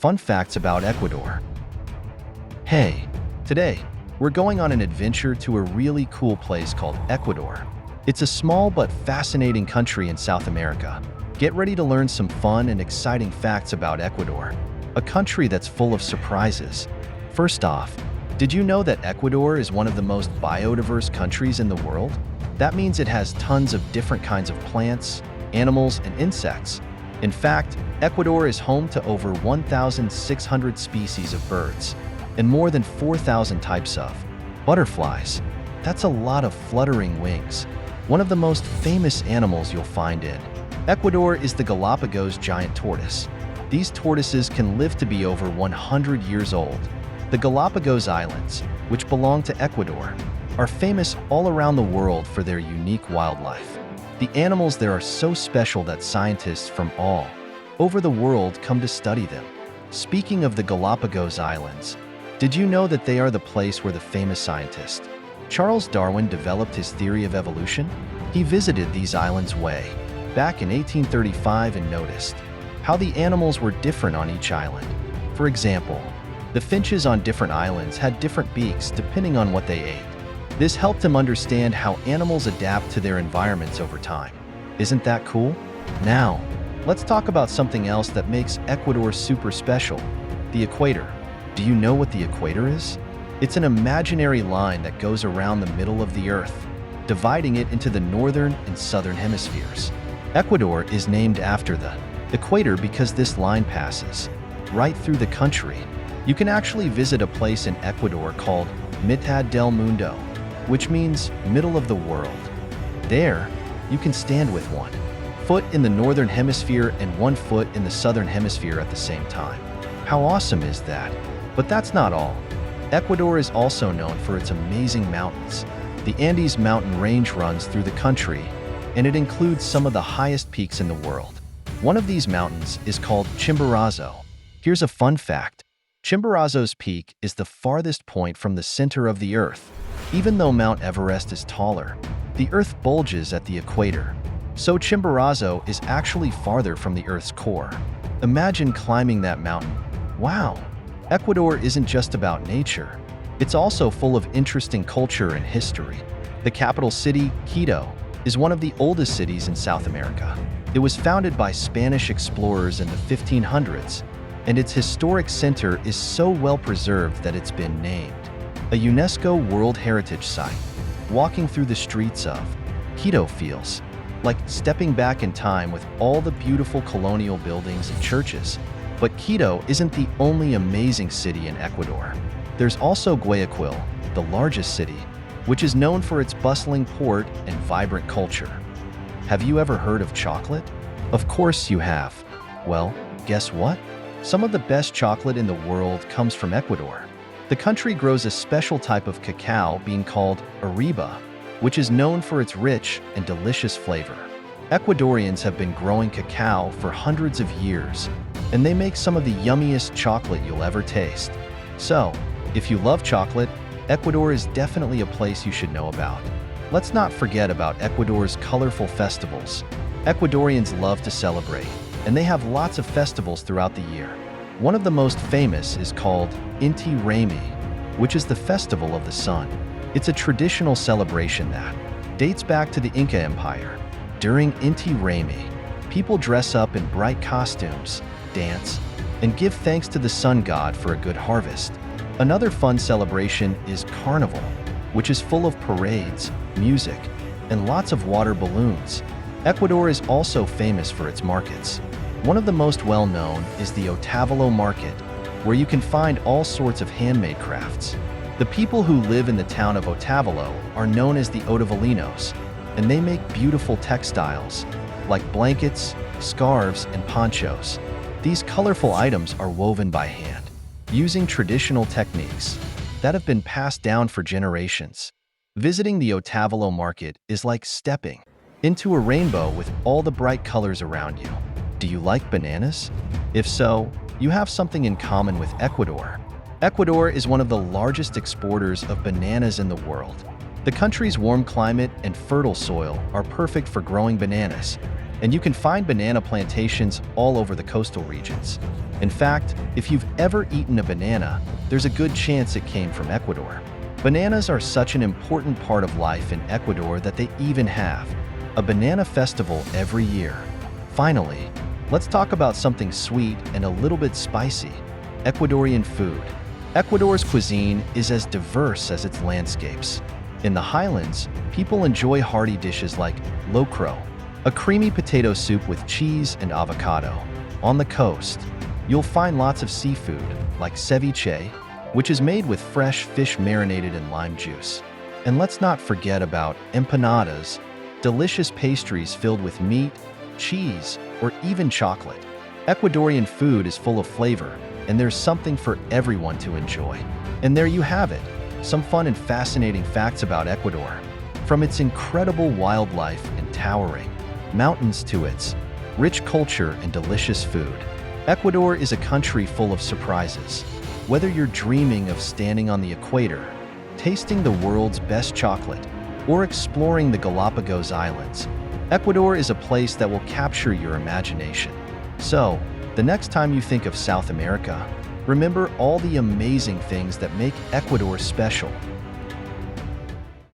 Fun facts about Ecuador. Hey, today, we're going on an adventure to a really cool place called Ecuador. It's a small but fascinating country in South America. Get ready to learn some fun and exciting facts about Ecuador, a country that's full of surprises. First off, did you know that Ecuador is one of the most biodiverse countries in the world? That means it has tons of different kinds of plants, animals, and insects. In fact, Ecuador is home to over 1,600 species of birds and more than 4,000 types of butterflies. That's a lot of fluttering wings. One of the most famous animals you'll find in Ecuador is the Galápagos giant tortoise. These tortoises can live to be over 100 years old. The Galápagos Islands, which belong to Ecuador, are famous all around the world for their unique wildlife. The animals there are so special that scientists from all over the world come to study them. Speaking of the Galápagos Islands, did you know that they are the place where the famous scientist Charles Darwin developed his theory of evolution? He visited these islands way back in 1835 and noticed how the animals were different on each island. For example, the finches on different islands had different beaks depending on what they ate. This helped him understand how animals adapt to their environments over time. Isn't that cool? Now, let's talk about something else that makes Ecuador super special: the equator. Do you know what the equator is? It's an imaginary line that goes around the middle of the Earth, dividing it into the northern and southern hemispheres. Ecuador is named after the equator because this line passes right through the country. You can actually visit a place in Ecuador called Mitad del Mundo, which means middle of the world. There, you can stand with one foot in the northern hemisphere and 1 foot in the southern hemisphere at the same time. How awesome is that? But that's not all. Ecuador is also known for its amazing mountains. The Andes mountain range runs through the country, and it includes some of the highest peaks in the world. One of these mountains is called Chimborazo. Here's a fun fact. Chimborazo's peak is the farthest point from the center of the Earth. Even though Mount Everest is taller, the Earth bulges at the equator. So Chimborazo is actually farther from the Earth's core. Imagine climbing that mountain. Wow! Ecuador isn't just about nature. It's also full of interesting culture and history. The capital city, Quito, is one of the oldest cities in South America. It was founded by Spanish explorers in the 1500s, and its historic center is so well preserved that it's been named a UNESCO World Heritage Site. Walking through the streets of Quito feels like stepping back in time with all the beautiful colonial buildings and churches. But Quito isn't the only amazing city in Ecuador. There's also Guayaquil, the largest city, which is known for its bustling port and vibrant culture. Have you ever heard of chocolate? Of course you have. Well, guess what? Some of the best chocolate in the world comes from Ecuador. The country grows a special type of cacao being called Ariba, which is known for its rich and delicious flavor. Ecuadorians have been growing cacao for hundreds of years, and they make some of the yummiest chocolate you'll ever taste. So, if you love chocolate, Ecuador is definitely a place you should know about. Let's not forget about Ecuador's colorful festivals. Ecuadorians love to celebrate, and they have lots of festivals throughout the year. One of the most famous is called Inti Raymi, which is the Festival of the Sun. It's a traditional celebration that dates back to the Inca Empire. During Inti Raymi, people dress up in bright costumes, dance, and give thanks to the sun god for a good harvest. Another fun celebration is Carnival, which is full of parades, music, and lots of water balloons. Ecuador is also famous for its markets. One of the most well-known is the Otavalo Market, where you can find all sorts of handmade crafts. The people who live in the town of Otavalo are known as the Otavalinos, and they make beautiful textiles, like blankets, scarves, and ponchos. These colorful items are woven by hand, using traditional techniques that have been passed down for generations. Visiting the Otavalo Market is like stepping into a rainbow with all the bright colors around you. Do you like bananas? If so, you have something in common with Ecuador. Ecuador is one of the largest exporters of bananas in the world. The country's warm climate and fertile soil are perfect for growing bananas. and you can find banana plantations all over the coastal regions. In fact, if you've ever eaten a banana, there's a good chance it came from Ecuador. Bananas are such an important part of life in Ecuador that they even have a banana festival every year. Finally, let's talk about something sweet and a little bit spicy: Ecuadorian food. Ecuador's cuisine is as diverse as its landscapes. In the highlands, people enjoy hearty dishes like locro, a creamy potato soup with cheese and avocado. On the coast, you'll find lots of seafood, like ceviche, which is made with fresh fish marinated in lime juice. And let's not forget about empanadas, delicious pastries filled with meat, cheese, or even chocolate. Ecuadorian food is full of flavor, and there's something for everyone to enjoy. And there you have it, some fun and fascinating facts about Ecuador. From its incredible wildlife and towering mountains to its rich culture and delicious food, Ecuador is a country full of surprises. Whether you're dreaming of standing on the equator, tasting the world's best chocolate, or exploring the Galápagos Islands, Ecuador is a place that will capture your imagination. So, the next time you think of South America, remember all the amazing things that make Ecuador special.